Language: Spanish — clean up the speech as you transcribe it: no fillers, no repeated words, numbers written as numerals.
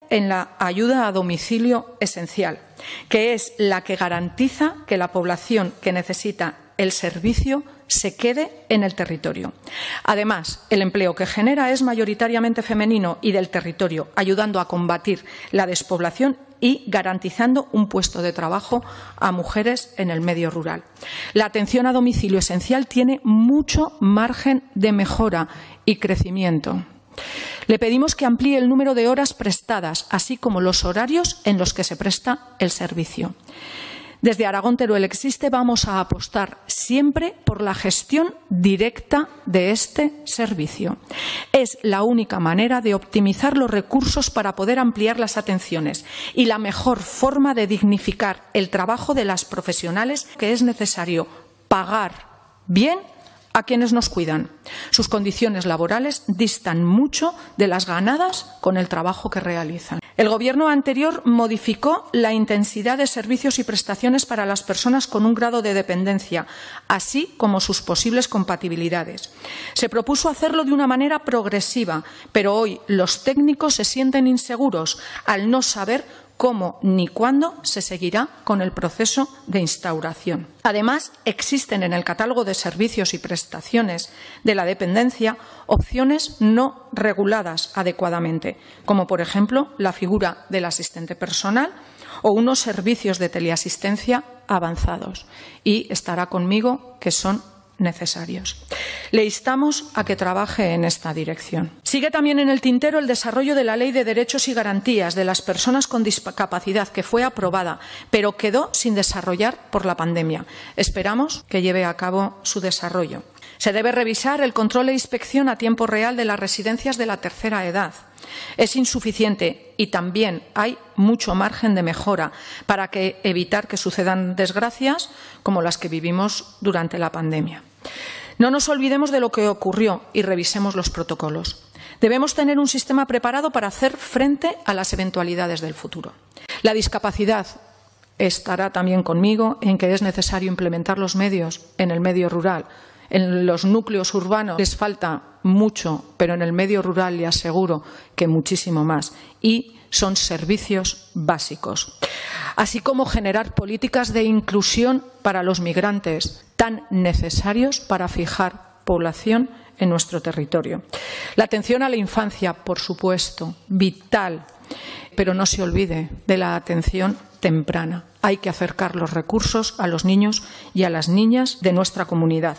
en la ayuda a domicilio esencial, que es la que garantiza que la población que necesita el servicio se quede en el territorio. Además, el empleo que genera es mayoritariamente femenino y del territorio, ayudando a combatir la despoblación y garantizando un puesto de trabajo a mujeres en el medio rural. La atención a domicilio esencial tiene mucho margen de mejora y crecimiento. Le pedimos que amplíe el número de horas prestadas, así como los horarios en los que se presta el servicio. Desde Aragón Teruel Existe vamos a apostar siempre por la gestión directa de este servicio. Es la única manera de optimizar los recursos para poder ampliar las atenciones y la mejor forma de dignificar el trabajo de las profesionales, que es necesario pagar bien a quienes nos cuidan. Sus condiciones laborales distan mucho de las ganadas con el trabajo que realizan. El Gobierno anterior modificó la intensidad de servicios y prestaciones para las personas con un grado de dependencia, así como sus posibles compatibilidades. Se propuso hacerlo de una manera progresiva, pero hoy los técnicos se sienten inseguros al no saber cómo ni cuándo se seguirá con el proceso de instauración. Además, existen en el catálogo de servicios y prestaciones de la dependencia opciones no reguladas adecuadamente, como por ejemplo la figura del asistente personal o unos servicios de teleasistencia avanzados. Y estará conmigo que son necesarios. Le instamos a que trabaje en esta dirección. Sigue también en el tintero el desarrollo de la Ley de Derechos y Garantías de las Personas con Discapacidad, que fue aprobada, pero quedó sin desarrollar por la pandemia. Esperamos que lleve a cabo su desarrollo. Se debe revisar el control e inspección a tiempo real de las residencias de la tercera edad. Es insuficiente y también hay mucho margen de mejora para evitar que sucedan desgracias como las que vivimos durante la pandemia. No nos olvidemos de lo que ocurrió y revisemos los protocolos. Debemos tener un sistema preparado para hacer frente a las eventualidades del futuro. La discapacidad estará también conmigo en que es necesario implementar los medios en el medio rural. En los núcleos urbanos les falta mucho, pero en el medio rural le aseguro que muchísimo más. Y son servicios básicos. Así como generar políticas de inclusión para los migrantes, tan necesarios para fijar población en nuestro territorio. La atención a la infancia, por supuesto, vital, pero no se olvide de la atención temprana. Hay que acercar los recursos a los niños y a las niñas de nuestra comunidad.